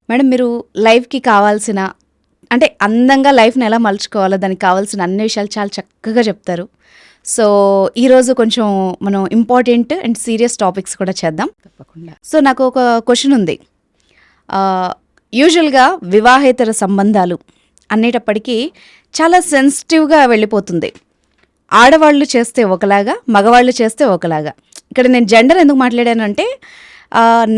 Madam మీరు లైఫ్‌కి కావాల్సిన అంటే అందంగా లైఫ్‌ని ఎలా మలుచుకోవాలో దానికి కావాల్సిన అన్ని విషయాలు చాలా చక్కగా చెప్తారు. సో, ఈరోజు కొంచెం మనం ఇంపార్టెంట్ అండ్ సీరియస్ టాపిక్స్ కూడా చేద్దాం. తప్పకుండా. సో, నాకు ఒక క్వెషన్ ఉంది. యూజువల్‌గా వివాహేతర సంబంధాలు అనేటప్పటికీ చాలా సెన్సిటివ్‌గా వెళ్ళిపోతుంది. ఆడవాళ్ళు చేస్తే ఒకలాగా, మగవాళ్ళు చేస్తే ఒకలాగా. ఇక్కడ నేను జెండర్ ఎందుకు మాట్లాడానంటే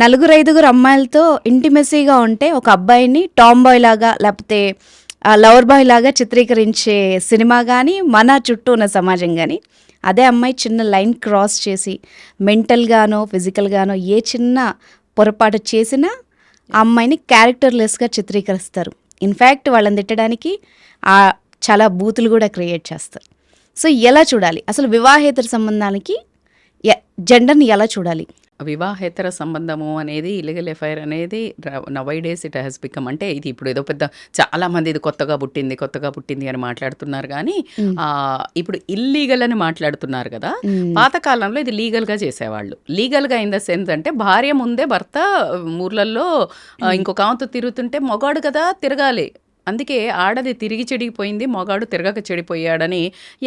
నలుగురు ఐదుగురు అమ్మాయిలతో ఇంటిమెసీగా ఉంటే ఒక అబ్బాయిని టామ్ బాయ్ లాగా లేకపోతే లవర్ బాయ్ లాగా చిత్రీకరించే సినిమా కానీ మన చుట్టూ ఉన్న సమాజం కానీ, అదే అమ్మాయి చిన్న లైన్ క్రాస్ చేసి మెంటల్గానో ఫిజికల్గానో ఏ చిన్న పొరపాటు చేసినా ఆ అమ్మాయిని క్యారెక్టర్లెస్గా చిత్రీకరిస్తారు. ఇన్ఫ్యాక్ట్ వాళ్ళని తిట్టడానికి చాలా బూతులు కూడా క్రియేట్ చేస్తారు. సో ఎలా చూడాలి అసలు వివాహేతర సంబంధానికి జెండర్ని ఎలా చూడాలి? వివాహేతర సంబంధము అనేది ఇల్లీగల్ ఎఫైర్ అనేది నవైడేస్ ఇట్ హ్యాస్ బికమ్, అంటే ఇది ఇప్పుడు ఏదో పెద్ద చాలా మంది ఇది కొత్తగా పుట్టింది అని మాట్లాడుతున్నారు కానీ ఇప్పుడు ఇల్లీగల్ అని మాట్లాడుతున్నారు కదా. పాతకాలంలో ఇది లీగల్గా చేసేవాళ్ళు. లీగల్గా ఇన్ ద సెన్స్ అంటే భార్య ముందే భర్త ఊర్లలో ఇంకొక ఆమెతో తిరుగుతుంటే మొగాడు కదా తిరగాలి, అందుకే ఆడది తిరిగి చెడిపోయింది, మొగాడు తిరగక చెడిపోయాడని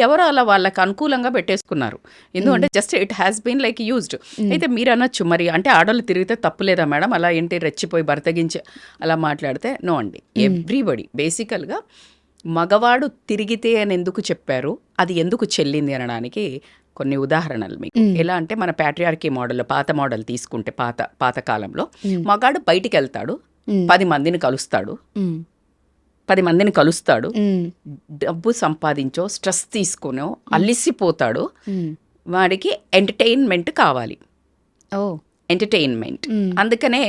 ఎవరో అలా వాళ్ళకి అనుకూలంగా పెట్టేసుకున్నారు. ఎందుకంటే just it has been like used. అయితే మీరు అనొచ్చు, మరి అంటే ఆడవాళ్ళు తిరిగితే తప్పులేదా మేడం, అలా ఏంటి రెచ్చిపోయి బర్తగించి అలా మాట్లాడితే? నో అండి. ఎవ్రీబడి బేసికల్గా మగవాడు తిరిగితే అని ఎందుకు చెప్పారు, అది ఎందుకు చెల్లింది అనడానికి కొన్ని ఉదాహరణలు మీకు. ఎలా అంటే మన ప్యాట్రియార్కీ మోడల్, పాత మోడల్ తీసుకుంటే పాత కాలంలో మగాడు బయటికి వెళ్తాడు, 10 మందిని కలుస్తాడు, 10 మందిని కలుస్తాడు, డబ్బు సంపాదించో స్ట్రెస్ తీసుకునో అలిసిపోతాడు, వాడికి ఎంటర్టైన్మెంట్ కావాలి. ఎంటర్టైన్మెంట్. అందుకనే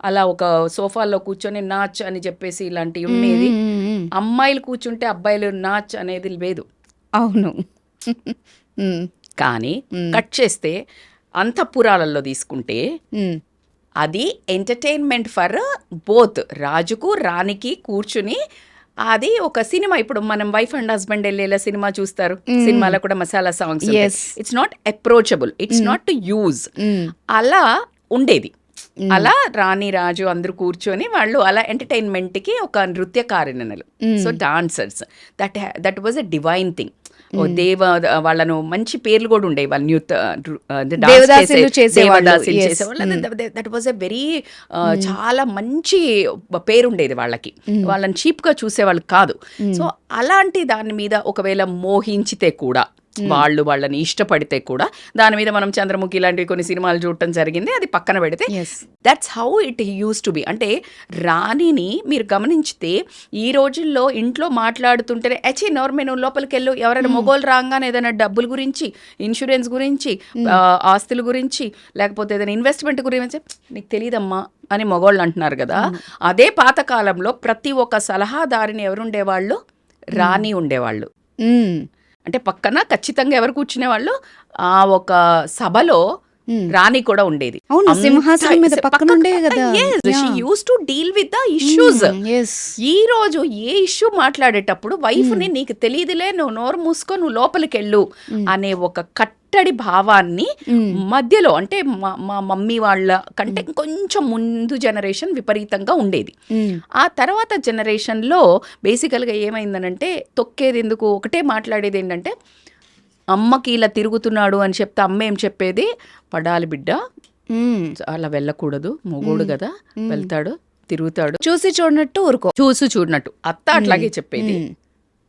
అలా ఒక సోఫాలో కూర్చొని నాచ్ అని చెప్పేసి ఇలాంటివి ఉండేది. అమ్మాయిలు కూర్చుంటే అబ్బాయిలు నాచ్ అనేది లేదు. అవును. కానీ కట్ చేస్తే అంతఃపురాలలో తీసుకుంటే అది ఎంటర్టైన్మెంట్ ఫర్ బోత్. రాజుకు రాణికి కూర్చుని అది ఒక సినిమా. ఇప్పుడు మనం వైఫ్ అండ్ హస్బెండ్ వెళ్ళేలా సినిమా చూస్తారు, సినిమాలో కూడా masala songs, it's not approachable, it's not to use. అలా ఉండేది. అలా రాణి రాజు అందరూ కూర్చొని వాళ్ళు అలా ఎంటర్టైన్మెంట్కి ఒక నృత్యకారిణులు, so dancers, that was a divine thing. వాళ్ళను మంచి పేర్లు కూడా ఉండేవి, వాళ్ళు దేవదాసీలు చేసేవాళ్ళు. దట్ వాజ్ ఎ వెరీ చాలా మంచి పేరు ఉండేది వాళ్ళకి, వాళ్ళని చీప్గా చూసేవాళ్ళు కాదు. సో అలాంటి దాని మీద ఒకవేళ మోహించితే కూడా, వాళ్ళని ఇష్టపడితే కూడా, దాని మీద మనం చంద్రముఖి ఇలాంటివి కొన్ని సినిమాలు చూడటం జరిగింది, అది పక్కన పెడితే that's how it use to be. అంటే రాణిని మీరు గమనించితే ఈ రోజుల్లో ఇంట్లో మాట్లాడుతుంటేనే నోర్మే నువ్వు లోపలికి వెళ్ళు, ఎవరైనా మొగోలు రాగానే ఏదైనా డబ్బుల గురించి, ఇన్సూరెన్స్ గురించి, ఆస్తుల గురించి, లేకపోతే ఏదైనా ఇన్వెస్ట్మెంట్ గురించి నీకు తెలియదమ్మా అని మొగోళ్ళు అంటున్నారు కదా. అదే పాతకాలంలో ప్రతి ఒక్క సలహాదారిని ఎవరుండేవాళ్ళు? రాణి ఉండేవాళ్ళు. అంటే పక్కన ఖచ్చితంగా ఎవరు కూర్చునేవాళ్ళు? ఆ ఒక సభలో రాణి కూడా ఉండేది. ఈ రోజు ఏ ఇష్యూ మాట్లాడేటప్పుడు వైఫ్ ని నీకు తెలియదులే, నువ్వు నోరు మూసుకో, నువ్వు లోపలికి వెళ్ళు అనే ఒక కట్టడి భావాన్ని మధ్యలో, అంటే మా మమ్మీ వాళ్ళ కంటే కొంచెం ముందు జనరేషన్ విపరీతంగా ఉండేది. ఆ తర్వాత జనరేషన్లో బేసికల్గా ఏమైందనంటే తొక్కేది ఎందుకు, ఒకటే మాట్లాడేది ఏంటంటే అమ్మకి ఇలా తిరుగుతున్నాడు అని చెప్తే అమ్మ ఏం చెప్పేది, పడాలి బిడ్డ, అలా వెళ్ళకూడదు, మొగోడు కదా వెళ్తాడు తిరుగుతాడు, చూసి చూడనట్టు ఊరుకో, చూసి చూడనట్టు. అత్త అట్లాగే చెప్పేది,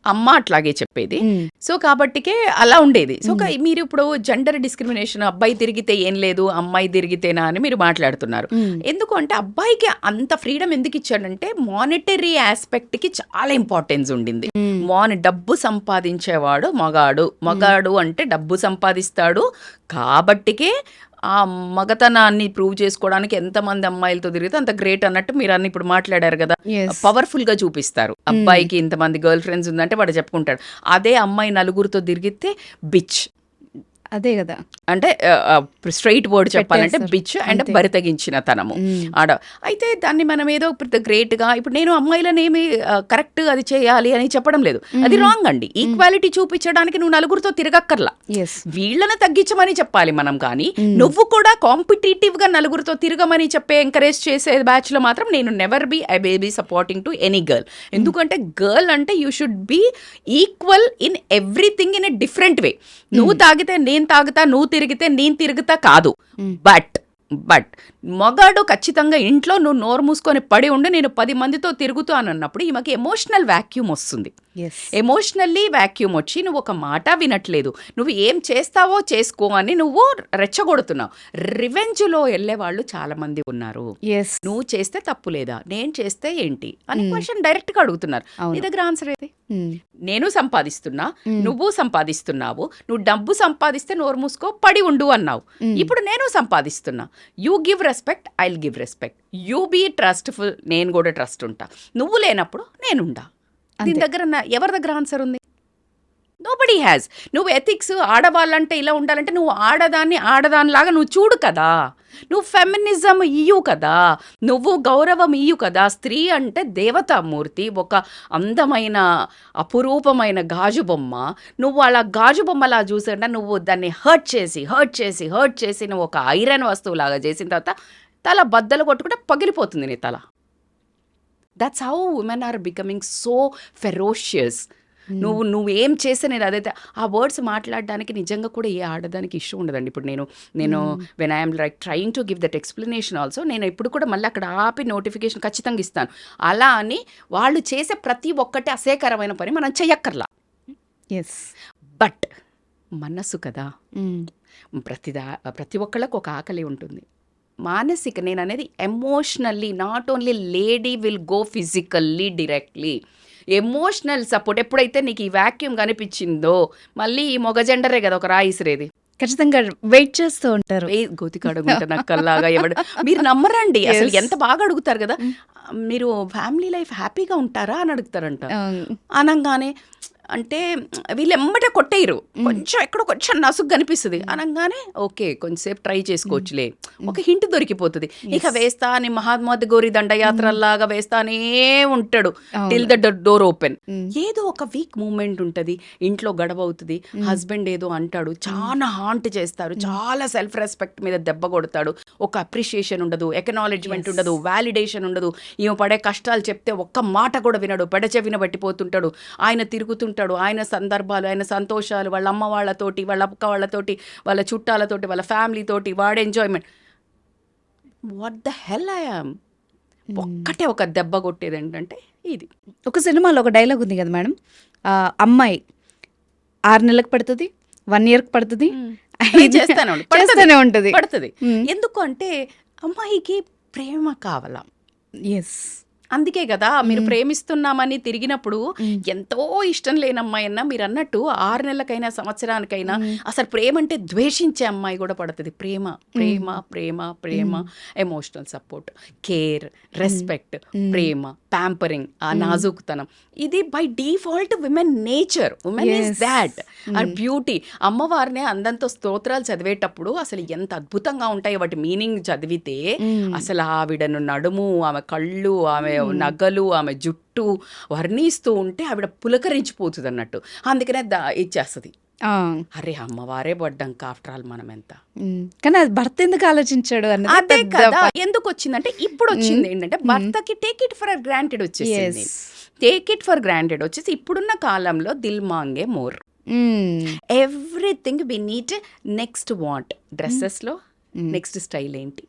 అమ్మ అట్లాగే చెప్పేది. సో కాబట్టికే అలా ఉండేది. సో మీరు ఇప్పుడు జెండర్ డిస్క్రిమినేషన్, అబ్బాయి తిరిగితే ఏం లేదు, అమ్మాయి తిరిగితేనా అని మీరు మాట్లాడుతున్నారు. ఎందుకు అంటే అబ్బాయికి అంత ఫ్రీడమ్ ఎందుకు ఇచ్చాడంటే మానిటరీ ఆస్పెక్ట్కి చాలా ఇంపార్టెన్స్ ఉండింది. డబ్బు సంపాదించేవాడు మగాడు అంటే డబ్బు సంపాదిస్తాడు కాబట్టికే ఆ మగతనాన్ని ప్రూవ్ చేసుకోవడానికి ఎంతమంది అమ్మాయిలతో తిరిగితే అంత గ్రేట్ అన్నట్టు మీరు అన్ని ఇప్పుడు మాట్లాడారు కదా. పవర్ఫుల్ గా చూపిస్తారు. అబ్బాయికి ఇంతమంది గర్ల్ ఫ్రెండ్స్ ఉందంటే వాడు చెప్పుకుంటాడు. అదే అమ్మాయి నలుగురితో తిరిగితే బిచ్, అదే కదా. అంటే స్ట్రైట్ వర్డ్ చెప్పాలంటే పెట్టేస్తారు. బిచ్ అండ్ అంతే. బరితెగించిన తనము ఆడ. అయితే దాన్ని మనం ఏదో గ్రేట్గా ఇప్పుడు నేను అమ్మాయిలనేమి కరెక్ట్ అది చేయాలి అని చెప్పడం లేదు, అది రాంగ్ అండి. ఈక్వాలిటీ చూపించడానికి నువ్వు నలుగురితో తిరగక్కర్లా, ఎస్. వీళ్ళని తగ్గించమని చెప్పాలి మనం. కానీ నువ్వు కూడా కాంపిటేటివ్ గా నలుగురితో తిరగమని చెప్పే ఎంకరేజ్ చేసే బ్యాచ్ లో మాత్రం నేను never be I baby supporting to any girl. ఎందుకంటే గర్ల్ అంటే you should be equal in everything in a different way. నువ్వు తాగితే నేను తాగుతా, నువ్వు తిరిగితే నేను తిరుగుతా కాదు. బట్ మగాడు ఖచ్చితంగా ఇంట్లో నువ్వు నోరు మూసుకొని పడి ఉండి నేను 10 మందితో తిరుగుతూ అని అన్నప్పుడు ఈమెకి ఎమోషనల్ వాక్యూమ్ వస్తుంది. ఎస్. ఎమోషనల్లీ వాక్యూమ్ వచ్చి నువ్వు ఒక మాట వినట్లేదు, నువ్వు ఏం చేస్తావో చేసుకో అని నువ్వు రెచ్చగొడుతున్నావు. రివెంజ్లో వెళ్ళే వాళ్ళు చాలా మంది ఉన్నారు. ఎస్. నువ్వు చేస్తే తప్పు లేదా, నేను చేస్తే ఏంటి అని క్వశ్చన్ డైరెక్ట్ గా అడుగుతున్నారు. నీ దగ్గర ఆన్సర్ ఏది? నేను సంపాదిస్తున్నా, నువ్వు సంపాదిస్తున్నావు, నువ్వు డబ్బు సంపాదిస్తే నోరు మూసుకో పడి ఉండు అన్నావు. ఇప్పుడు నేను సంపాదిస్తున్నా, you give respect, I will give respect. You be trustful, నేను కూడా ట్రస్ట్ ఉంటా. నువ్వు లేనప్పుడు నేనుండా. దీని దగ్గర ఎవరి దగ్గర ఆన్సర్ ఉంది? Nobody has. నువ్వు ఎథిక్స్ ఆడవాళ్ళంటే ఇలా ఉండాలంటే నువ్వు ఆడదానిలాగా నువ్వు చూడు కదా, నువ్వు ఫెమినిజం ఇయ్యు కదా, నువ్వు గౌరవం ఇయ్యు కదా. స్త్రీ అంటే దేవతామూర్తి, ఒక అందమైన అపురూపమైన గాజు బొమ్మ. నువ్వు అలా గాజు బొమ్మలా చూసాక నువ్వు దాన్ని హర్ట్ చేసి నువ్వు ఒక ఐరన్ వస్తువులాగా చేసిన తర్వాత తల బద్దలు కొట్టుకుంటే పగిలిపోతుంది నీ తల. That's how women are becoming so ferocious. నువ్వేం చేస్తే నేను అదైతే ఆ వర్డ్స్ మాట్లాడడానికి నిజంగా కూడా ఏ ఆడదానికి ఇష్టం ఉండదండి. ఇప్పుడు నేను when I'm like trying to give that explanation also, నేను ఇప్పుడు కూడా మళ్ళీ అక్కడ ఆపి నోటిఫికేషన్ ఖచ్చితంగా ఇస్తాను. అలా అని వాళ్ళు చేసే ప్రతి ఒక్కటి అసేకరమైన పని మనం చెయ్యక్కర్లా. ఎస్. బట్ మనస్సు కదా, ప్రతి ఒక్కళ్ళకు ఒక ఆకలి ఉంటుంది. మానసిక, నేను అనేది emotionally, not only lady will go physically directly. Emotional support ఎప్పుడైతే నీకు ఈ వాక్యూమ్ కనిపించిందో, మళ్ళీ ఈ మొగ జెండరే కదా ఒక రాయిసిరేది, ఖచ్చితంగా వెయిట్ చేస్తూ ఉంటారు. గోతికి అడుగుంటా నక్కల్లాగా ఎవడు. మీరు నమ్మరండి, అసలు ఎంత బాగా అడుగుతారు కదా, మీరు ఫ్యామిలీ లైఫ్ హ్యాపీగా ఉంటారా అని అడుగుతారంట. అనగానే అంటే వీళ్ళు ఎమ్మటే కొట్టేయరు, కొంచెం ఎక్కడో కొంచెం నసుగు కనిపిస్తుంది అనగానే ఓకే కొంచెంసేపు ట్రై చేసుకోవచ్చులే, ఒక హింట్ దొరికిపోతుంది. ఇక వేస్తా అని మహాత్మాది గోరి దండయాత్రలాగా వేస్తానే ఉంటాడు టిల్ ద డోర్ ఓపెన్. ఏదో ఒక వీక్ మూమెంట్ ఉంటుంది, ఇంట్లో గడవ అవుతుంది, హస్బెండ్ ఏదో అంటాడు, చాలా హాంట్ చేస్తారు, చాలా సెల్ఫ్ రెస్పెక్ట్ మీద దెబ్బ కొడతాడు, ఒక అప్రిషియేషన్ ఉండదు, ఎకనాలెడ్జ్మెంట్ ఉండదు, వ్యాలిడేషన్ ఉండదు. ఈమె పడే కష్టాలు చెప్తే ఒక్క మాట కూడా వినడు, పెడచెవిన పట్టిపోతుంటాడు. ఆయన తిరుగుతుంటాడు, ఆయన సందర్భాలు, ఆయన సంతోషాలు, వాళ్ళ అమ్మ వాళ్ళతోటి, వాళ్ళ అక్క వాళ్ళతోటి, వాళ్ళ చుట్టాలతోటి, వాళ్ళ ఫ్యామిలీ తోటి, వాడు enjoyment. What the hell I am. ఒక్కటే ఒక దెబ్బ కొట్టేది ఏంటంటే ఇది. ఒక సినిమాలో ఒక డైలాగ్ ఉంది కదా మేడం, అమ్మాయి 6 నెలలకు పడుతుంది, 1 yearకి పడుతుంది, చేస్తూనే ఉంటుంది. పడుతుంది. ఎందుకు అంటే అమ్మాయికి ప్రేమ కావాలా. ఎస్. అందుకే కదా మీరు ప్రేమిస్తున్నామని తిరిగినప్పుడు ఎంతో ఇష్టం లేని అమ్మాయి అన్నా మీరు అన్నట్టు 6 నెలలకైనా సంవత్సరానికైనా అసలు ప్రేమ అంటే ద్వేషించే అమ్మాయి కూడా పడుతుంది. ప్రేమ ప్రేమ ప్రేమ ప్రేమ, ఎమోషనల్ సపోర్ట్, కేర్, రెస్పెక్ట్, ప్రేమ, ప్యాంపరింగ్, ఆ నాజూకుతనం, ఇది by default women nature. Women is that our beauty. అమ్మవారిని అందంతో స్తోత్రాలు చదివేటప్పుడు అసలు ఎంత అద్భుతంగా ఉంటాయి వాటి మీనింగ్ చదివితే. అసలు ఆవిడను నడుము, ఆమె కళ్ళు, ఆమె నగలు, ఆమె జుట్టు వర్ణిస్తూ ఉంటే ఆవిడ పులకరించిపోతుంది అన్నట్టు. అందుకనే ఇచ్చేస్తుంది. అరే అమ్మవారే పడ్డాం ఆఫ్టర్ ఆల్ మనం ఎంత. కానీ అది భర్త ఎందుకు ఆలోచించాడు అన్నది అదే కదా ఎందుకు వచ్చిందంటే ఇప్పుడు వచ్చింది ఏంటంటే భర్తకి టేక్ ఇట్ ఫర్ గ్రాంటెడ్ వచ్చేసింది. టేక్ ఇట్ ఫర్ గ్రాంటెడ్ వచ్చేసి ఇప్పుడున్న కాలంలో దిల్ మాంగే more, everything we need. Next want డ్రెస్సెస్లో నెక్స్ట్ స్టైల్ ఏంటి,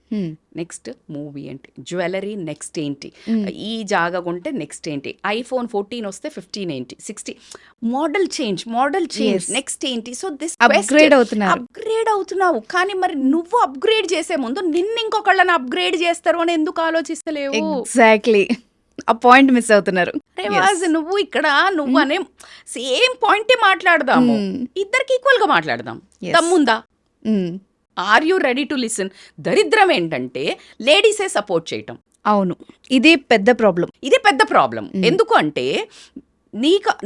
నెక్స్ట్ మూవీ ఏంటి, జ్యువెలరీ నెక్స్ట్ ఏంటి, ఈ జాగా కొంటే నెక్స్ట్ ఏంటి, ఐఫోన్ 14 వస్తే 15 ఏంటి, 60 మోడల్ చేంజ్ నెక్స్ట్ ఏంటి. సో దిస్ అప్గ్రేడ్ అవుతున్నావు. కానీ మరి నువ్వు అప్గ్రేడ్ చేసే ముందు నిన్ను ఇంకొకళ్ళని అప్గ్రేడ్ చేస్తారు అని ఎందుకు ఆలోచిస్తలేవు? ఎగ్జాక్ట్లీ ఆ పాయింట్ మిస్ అవుతున్నారు. నువ్వు ఇక్కడ నువ్వు అనే సేమ్ పాయింటే మాట్లాడదాము, ఇద్దరికి ఈక్వల్ గా మాట్లాడదాం. దమ్ముందా? Are you ready to listen? దరిద్రం ఏంటంటే లేడీసే సపోర్ట్ చేయటం. అవును, ఇదే పెద్ద ప్రాబ్లం. ఎందుకు అంటే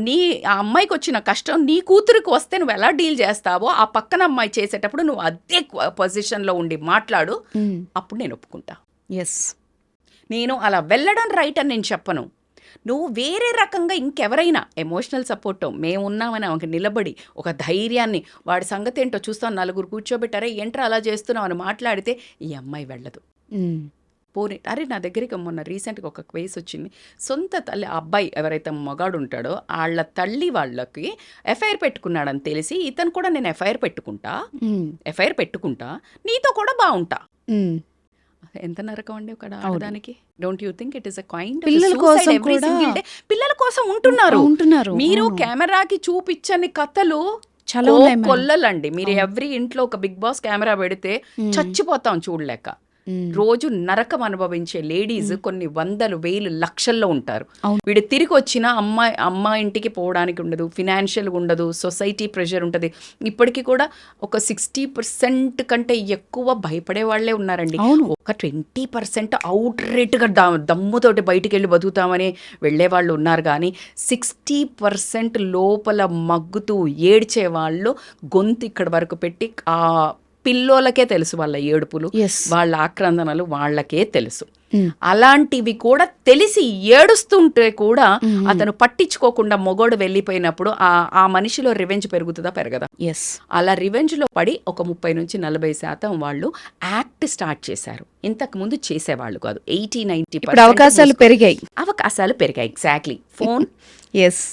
నీ ఆ అమ్మాయికి వచ్చిన కష్టం నీ కూతురికి వస్తే నువ్వు ఎలా డీల్ చేస్తావో ఆ పక్కన అమ్మాయి చేసేటప్పుడు నువ్వు అదే పొజిషన్లో ఉండి మాట్లాడు, అప్పుడు నేను ఒప్పుకుంటా. ఎస్, నేను అలా వెళ్ళడం రైట్ అని నేను చెప్పను. నువ్వు వేరే రకంగా ఇంకెవరైనా ఎమోషనల్ సపోర్ట్ మేమున్నామని ఆమెకు నిలబడి ఒక ధైర్యాన్ని, వాడి సంగతి ఏంటో చూస్తాం, నలుగురు కూర్చోబెట్టారే ఏంట్రా అలా చేస్తున్నావు అని మాట్లాడితే ఈ అమ్మాయి వెళ్ళదు. పోనీ అరే నా దగ్గరికి మొన్న రీసెంట్గా ఒక కేసు వచ్చింది. సొంత తల్లి, ఆ అబ్బాయి ఎవరైతే మగాడు ఉంటాడో వాళ్ళ తల్లి వాళ్ళకి ఎఫ్ఐఆర్ పెట్టుకున్నాడని తెలిసి ఇతను కూడా నేను ఎఫ్ఐఆర్ పెట్టుకుంటా నీతో కూడా బాగుంటా. ఎంత నరకం అండి ఒక ఆడదానికి. Don't you think it is a kind పిల్లల కోసం ఉంటున్నారు. మీరు కెమెరాకి చూపించని కథలు చాలా కొల్లలండి. మీరు ఎవ్రీ ఇంట్లో ఒక బిగ్ బాస్ కెమెరా పెడితే చచ్చిపోతాం చూడలేక. రోజు నరకం అనుభవించే లేడీస్ కొన్ని వందలు వేలు లక్షల్లో ఉంటారు. వీడు తిరిగి వచ్చిన అమ్మ ఇంటికి పోవడానికి ఉండదు, ఫినాన్షియల్గా ఉండదు, సొసైటీ ప్రెషర్ ఉంటుంది. ఇప్పటికీ కూడా ఒక 60% కంటే ఎక్కువ భయపడే వాళ్ళే ఉన్నారండి. ఒక 20% అవుట్ రేట్గా దమ్ముతోటి బయటికి వెళ్ళి బతుకుతామని వెళ్ళే వాళ్ళు ఉన్నారు. కానీ 60% లోపల మగ్గుతూ ఏడ్చే వాళ్ళు గొంతు ఇక్కడ వరకు పెట్టి ఆ పిల్లోలకే తెలుసు వాళ్ళ ఏడుపులు, వాళ్ళ ఆక్రందనలు వాళ్ళకే తెలుసు. అలాంటివి కూడా తెలిసి ఏడుస్తుంటే కూడా అతను పట్టించుకోకుండా మొగోడు వెళ్ళిపోయినప్పుడు ఆ మనిషిలో రివెంజ్ పెరుగుతుందా పెరగదా? అలా రివెంజ్ లో పడి ఒక 30-40% వాళ్ళు యాక్ట్ స్టార్ట్ చేశారు. ఇంతకు ముందు చేసేవాళ్ళు కాదు. 80-90% అవకాశాలు పెరిగాయి. Exactly.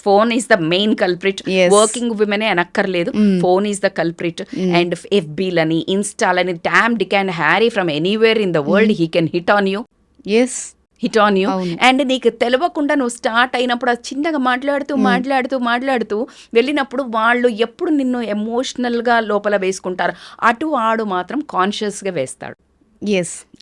Phone is the main culprit. Working విమెనే అనక్కర్లేదు, phone is the culprit. And FBలని, ఇన్స్టాలని, Tom Dick and Harry from anywhere in the world he can hit on you. Hit on you. And నీకు తెలియకుండా నువ్వు స్టార్ట్ అయినప్పుడు అది చిన్నగా మాట్లాడుతూ వెళ్ళినప్పుడు వాళ్ళు ఎప్పుడు నిన్ను ఎమోషనల్గా లోపల వేసుకుంటారు. అటు ఆడు మాత్రం కాన్షియస్గా వేస్తాడు.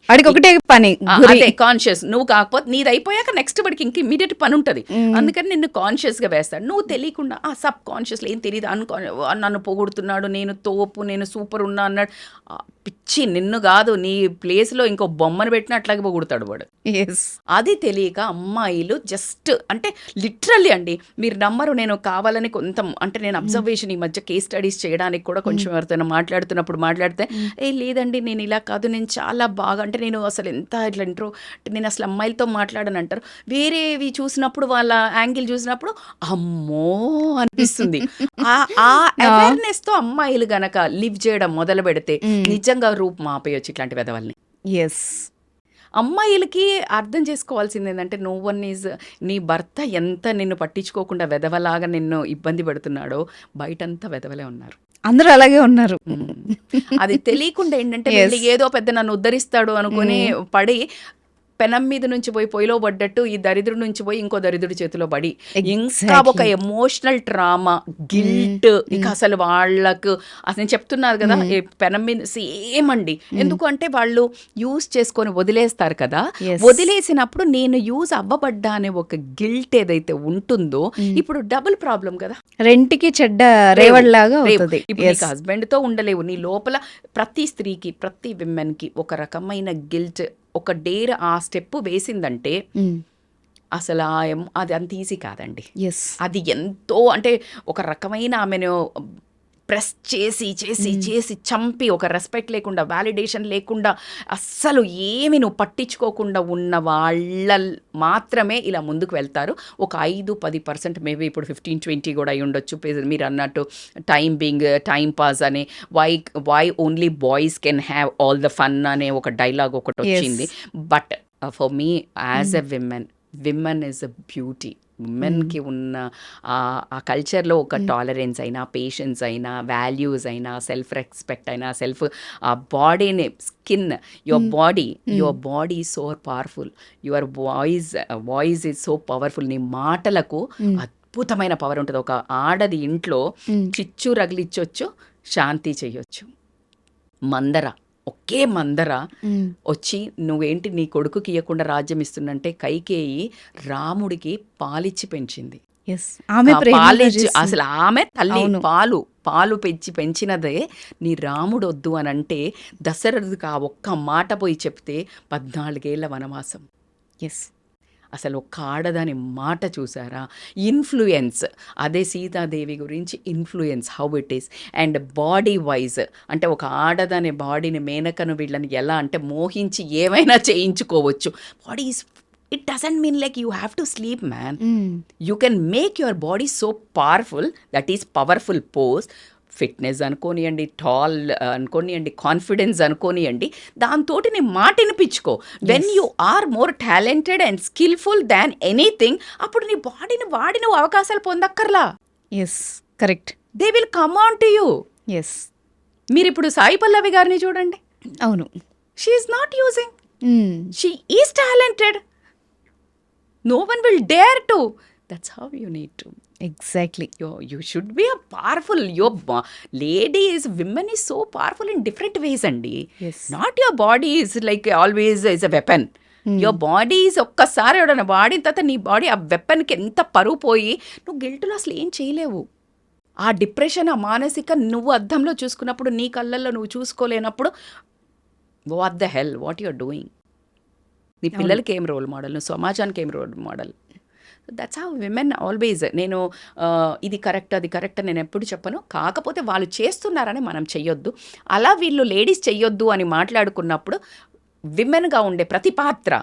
వాడికి ఒకటే పని, అదే కాన్షియస్. నువ్వు కాకపోతే నీది అయిపోయాక నెక్స్ట్ వాడికి ఇంక ఇమీడియట్ పని ఉంటుంది. అందుకని నిన్ను కాన్షియస్గా వేస్తాడు. నువ్వు తెలియకుండా సబ్ కాన్షియస్లో ఏం తెలియదు, నన్ను పొగుడుతున్నాడు, నేను తోపు, నేను సూపర్ ఉన్నా అన్నాడు. పిచ్చి, నిన్ను కాదు నీ ప్లేస్లో ఇంకో బొమ్మను పెట్టిన అట్లాగే పొగుడుతాడు వాడు. అది తెలియక అమ్మాయిలు జస్ట్ అంటే లిటరల్లీ అండి, మీరు నమ్మరు, నేను కావాలని కొంత అంటే నేను అబ్జర్వేషన్ ఈ మధ్య కేస్ స్టడీస్ చేయడానికి కూడా కొంచెం ఎవరితో మాట్లాడితే లేదండి నేను ఇలా కాదు, నేను చాలా బాగా, అంటే నేను అసలు ఎంత ఇట్లా నేను అసలు అమ్మాయిలతో మాట్లాడని అంటారు. వేరేవి చూసినప్పుడు వాళ్ళ యాంగిల్ చూసినప్పుడు అమ్మో అనిపిస్తుంది. ఆ అవేర్నెస్ తో అమ్మాయిలు గనక లివ్ చేయడం మొదలు పెడితే నిజంగా రూపు మాపేయొచ్చు ఇట్లాంటి వెధవల్ని. అమ్మాయిలకి అర్థం చేసుకోవాల్సింది ఏంటంటే నో వన్ ఈజ్, నీ భర్త ఎంత నిన్ను పట్టించుకోకుండా వెధవలాగా నిన్ను ఇబ్బంది పెడుతున్నాడో బయటంతా వెధవలే ఉన్నారు, అందరూ అలాగే ఉన్నారు. అది తెలియకుండా ఏంటంటే ఏదో పెద్ద నన్ను ఉద్ధరిస్తాడు అనుకుని పడి పెనం మీద నుంచి పోయి పొయ్యిలో పడ్డట్టు ఈ దరిద్రుడి నుంచి పోయి ఇంకో దరిద్రుడి చేతిలో పడి ఇంకా ఒక ఎమోషనల్ ట్రామా, గిల్ట్. ఇక అసలు వాళ్ళకు అసలు చెప్తున్నారు కదా పెనం మీద సేమ్ అండి. ఎందుకంటే వాళ్ళు యూజ్ చేసుకొని వదిలేస్తారు కదా, వదిలేసినప్పుడు నేను యూజ్ అవ్వబడ్డా అనే ఒక గిల్ట్ ఏదైతే ఉంటుందో ఇప్పుడు డబుల్ ప్రాబ్లం కదా, రెంటికి చెడ్డ రేవడిలాగా అవుతుంది. ఇప్పుడు నీకు హస్బెండ్ తో ఉండలేవు, నీ లోపల ప్రతి స్త్రీకి ప్రతి విమెన్ కి ఒక రకమైన గిల్ట్, ఒక డేర్ ఆ స్టెప్ వేసిందంటే అసలు అది అంత ఈజీ కాదండి. అది ఎంతో అంటే ఒక రకమైన ఆమెను ప్రెస్ చేసి చంపి ఒక రెస్పెక్ట్ లేకుండా, వ్యాలిడేషన్ లేకుండా, అస్సలు ఏమి నువ్వు పట్టించుకోకుండా ఉన్న వాళ్ళ మాత్రమే ఇలా ముందుకు వెళ్తారు. ఒక 5-10% మేబీ ఇప్పుడు 15-20 కూడా అయి ఉండొచ్చు. మీరు అన్నట్టు టైం పాస్ అనే why only boys can have all the fun అనే ఒక డైలాగ్ ఒకటి వచ్చింది. But for me as a women is a beauty. ఉమెన్కి ఉన్న ఆ కల్చర్లో ఒక టాలరెన్స్ అయినా, పేషెన్స్ అయినా, వాల్యూస్ అయినా, సెల్ఫ్ రెస్పెక్ట్ అయినా, ఆ బాడీని, skin, your body is so powerful, your voice is so powerful. నీ మాటలకు అద్భుతమైన పవర్ ఉంటుంది. ఒక ఆడది ఇంట్లో చిచ్చు రగిలిచ్చొచ్చు, శాంతి చెయ్యొచ్చు. ఒకే మందర వచ్చి నువ్వేంటి నీ కొడుకుకి ఇవ్వకుండా రాజ్యం ఇస్తుందంటే కైకేయి రాముడికి పాలిచ్చి పెంచింది. అసలు ఆమె తల్లి పాలు పెంచినదే నీ రాముడు వద్దు అని అంటే దశరథుడికి ఆ ఒక్క మాట పోయి చెప్తే 14 ఏళ్ల వనవాసం. అసలు ఒక ఆడదాని మాట చూసారా, ఇన్ఫ్లుయెన్స్. అదే సీతాదేవి గురించి influence how it is. And body wise అంటే ఒక ఆడదాని బాడీని, మేనకను వీళ్ళని ఎలా అంటే మోహించి ఏమైనా చేయించుకోవచ్చు. Body is, it doesn't mean like you have to sleep, man. You can make your body so powerful, that is powerful pose. Fitness అనుకోనియండి, టాల్ అనుకోనియండి, కాన్ఫిడెన్స్ అనుకోనియండి, దాంతో నీ మాట వినిపించుకో. When you are more talented and skillful than anything, అప్పుడు నీ బాడీని వాడి నువ్వు అవకాశాలు పొందక్కర్లా. Yes, correct. They will come on to you. Yes, మీరు ఇప్పుడు సాయి పల్లవి గారిని చూడండి. అవును. She is not using, she is talented. No one will dare to. That's how you need to. Exactly. You should be a powerful. Your lady is, women is so powerful in different ways andi. Yes. Not your body is like always is a weapon. Your body is ఒక్కసారి ఎవడన్నా వాడిన తర్వాత నీ body ఆ వెపన్కి ఎంత పరువు పోయి నువ్వు గిల్టులో అసలు ఏం చేయలేవు. ఆ డిప్రెషన్, ఆ మానసిక నువ్వు అద్దంలో చూసుకున్నప్పుడు, నీ కళ్ళల్లో నువ్వు చూసుకోలేనప్పుడు, what the hell what you are doing. నీ పిల్లలకి ఏం రోల్ మోడల్, నువ్వు సమాజానికి ఏం role model. That's how women always. నేను ఇది కరెక్ట్ అది కరెక్ట్ అని నేను ఎప్పుడు చెప్పను. కాకపోతే వాళ్ళు చేస్తున్నారని మనం చెయ్యొద్దు. అలా వీళ్ళు లేడీస్ చెయ్యొద్దు అని మాట్లాడుకున్నప్పుడు విమెన్గా ఉండే ప్రతి పాత్ర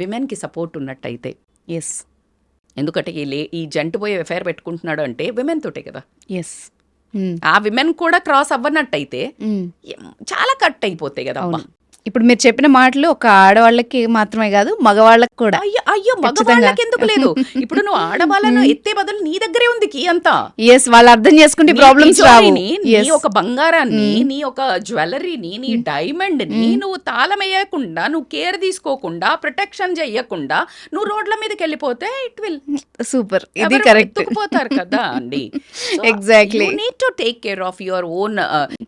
విమెన్కి సపోర్ట్ ఉన్నట్టయితే. ఎస్, ఎందుకంటే ఈ జంట పోయి ఎఫ్ఐఆర్ పెట్టుకుంటున్నాడు అంటే విమెన్ తోటే కదా. ఎస్, ఆ విమెన్ కూడా క్రాస్ అవ్వనట్టయితే చాలా కట్ అయిపోతాయి కదా. అబ్బా, ఇప్పుడు మీరు చెప్పిన మాటలు ఒక ఆడవాళ్ళకి మాత్రమే కాదు, మగవాళ్ళకి కూడా. అయ్యో మగవాళ్ళకి ఎందుకు లేదు? ఇప్పుడు నువ్వు ఆడవాళ్ళను ఎత్తే బదులు నీ దగ్గరే ఉంది కీ అంతా. ఎస్, వాళ్ళు అర్థం చేసుకుంటే ప్రాబ్లమ్స్ రావు. నీ ఒక బంగారాన్ని, నీ ఒక జ్యువెలరీని, నీ డైమండ్ ని నువ్వు తాళం వేయకుండా, నువ్వు కేర్ తీసుకోకుండా, ప్రొటెక్షన్ చెయ్యకుండా నువ్వు రోడ్ల మీదకి వెళ్ళిపోతే ఇట్ విల్ సూపర్. ఇది కరెక్ట్. ఎత్తుకుపోతారు కదా అండి. Exactly. You need to take care of your own.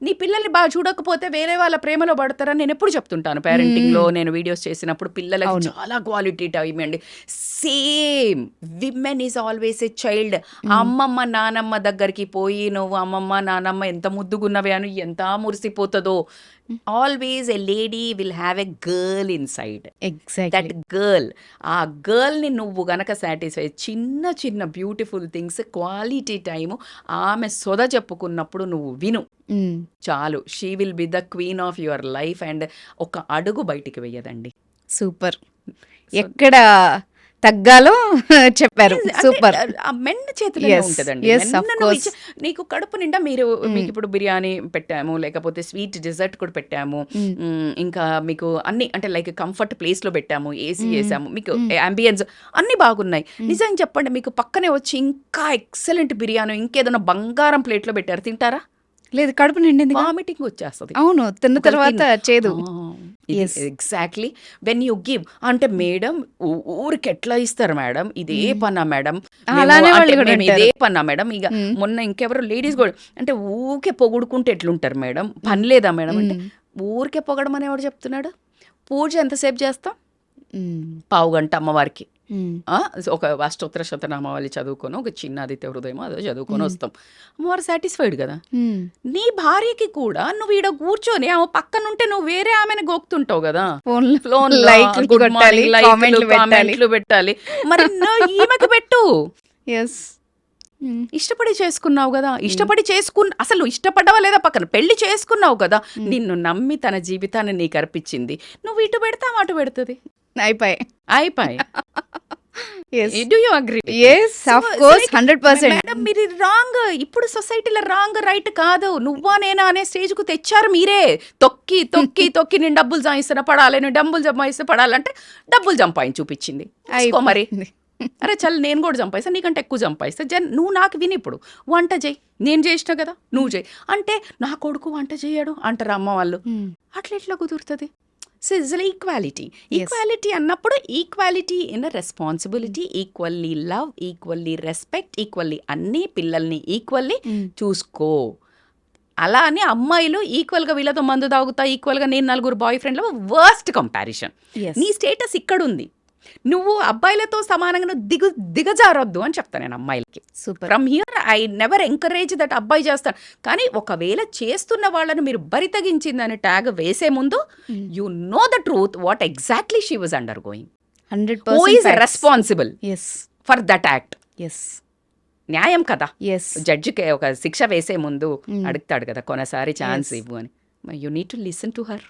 నీ పిల్లల్ని బాగా చూడకపోతే వేరే వాళ్ళ ప్రేమలో పడతారని నేను ఎప్పుడు చెప్తుంటాను. పేరెంటింగ్ లో నేను వీడియోస్ చేసినప్పుడు పిల్లలకి చాలా క్వాలిటీ టైం అండి. Same women is always a child. అమ్మమ్మ నానమ్మ దగ్గరికి పోయి నువ్వు అమ్మమ్మ నానమ్మ ఎంత ముద్దుగున్నవే అని ఎంత మురిసిపోతుందో. Always a lady will have a girl inside. That girl, ఆ గర్ల్ని నువ్వు గనక సాటిస్ఫై, చిన్న చిన్న బ్యూటిఫుల్ థింగ్స్, క్వాలిటీ టైము ఆమె సొద చెప్పుకున్నప్పుడు నువ్వు విను చాలు. She will be the queen of your life. And ఒక అడుగు బయటికి వెయ్యదండి. సూపర్. ఎక్కడ తగ్గాలో చెప్పారు. సూపర్. ఆ మెన్ చేతిలో ఉంటుందండి. నీకు కడుపు నిండా మీకు ఇప్పుడు బిర్యానీ పెట్టాము, లేకపోతే స్వీట్ డెజర్ట్ కూడా పెట్టాము, ఇంకా మీకు అన్ని అంటే లైక్ కంఫర్ట్ ప్లేస్ లో పెట్టాము, ఏసీ వేసాము, మీకు అంబియన్స్ అన్ని బాగున్నాయి. నిజంగా చెప్పండి, మీకు పక్కనే వచ్చి ఇంకా ఎక్సలెంట్ బిర్యానీ ఇంకేదైనా బంగారం ప్లేట్ లో పెట్టారు, తింటారా? లేదు, కడుపు నిండింది, వామిటింగ్ వచ్చేస్తుంది. అవును, తిన్న తర్వాత చేదు. ఎగ్జాక్ట్లీ. వెన్ యూ గివ్ అంటే మేడం ఊరికి ఎట్లా ఇస్తారు మేడం, ఇదే పన్నా మేడం, ఇదే పన్నా మేడం. ఇక మొన్న ఇంకెవరు లేడీస్ కూడా అంటే ఊరికే పొగుడుకుంటే ఎట్లుంటారు మేడం, పని లేదా మేడం అంటే ఊరికే పొగడమని ఎవడు చెప్తున్నాడు? పూజ ఎంతసేపు చేస్తాం? పావు గంట అమ్మవారికి. ఒక అష్టోత్తర శతనామావళి చదువుకొని, ఒక చిన్న ఆదిత్య హృదయం అదో చదువుకొని వస్తాం. అమ్మవారు సాటిస్ఫైడ్ కదా. నీ భార్యకి కూడా నువ్వు ఈడ కూర్చొని ఆమె పక్కనుంటే నువ్వు వేరే ఆమెను గోక్తుంటావు కదా. కామెంట్లు పెట్టాలి, మరి ఈమెకు పెట్టు. ఇష్టపడి చేసుకున్నావు కదా, అసలు ఇష్టపడ్డావా లేదా పక్కన పెళ్లి చేసుకున్నావు కదా, నిన్ను నమ్మి తన జీవితాన్ని నీకు అర్పించింది, నువ్వు ఇటు పెడతావు అటు పెడుతుంది, అయిపోయి. Do you agree? Yes, of course, 100%. Madam మీరు రాంగ్, ఇప్పుడు సొసైటీలో రాంగ్ రైట్ కాదు, నువ్వా నేనా అనే స్టేజ్ కు తెచ్చారు మీరే. తొక్కి తొక్కి తొక్కి నేను డబ్బులు సంపాదిస్తే పడాలి, నేను డబ్బులు సంపాదిస్తే పడాలంటే డబ్బులు సంపాదించి చూపించింది. మరి అరే చల్ నేను కూడా సంపాదిస్తా, నీకంటే ఎక్కువ సంపాదిస్తా, నువ్వు నాకు విని ఇప్పుడు వంట చేయి, నేను చేసిన కదా నువ్వు చేయి అంటే నా కొడుకు వంట చేయడు అంటారు అమ్మ వాళ్ళు. అట్లా ఎట్లా కుదురుతుంది? ఈక్వాలిటీ అన్నప్పుడు equality in responsibility, equally love, equally respect, equally అన్ని పిల్లల్ని ఈక్వల్లీ చూసుకో. అలా అని అమ్మాయిలు ఈక్వల్గా వీళ్ళతో మందు తాగుతా, ఈక్వల్గా నేను నలుగురు బాయ్ ఫ్రెండ్లో వర్స్ట్ కంపారిజన్. నీ స్టేటస్ ఇక్కడుంది, నువ్వు అబ్బాయిలతో సమానంగా దిగజారొద్దు అని చెప్తాను నేను అమ్మాయిలకి. From here I never encourage that అబ్బాయి చేస్తాను. కానీ ఒకవేళ చేస్తున్న వాళ్ళను మీరు బరి తగించిందని ట్యాగ్ వేసే ముందు you know the truth what exactly she was undergoing. Who is 100% responsible yes for that act? Yes న్యాయం కదా. ఎస్ జడ్జికి ఒక శిక్ష వేసే ముందు అడుగుతాడు కదా కొనసారి ఛాన్స్ ఇవ్వు అని. You need to listen to her.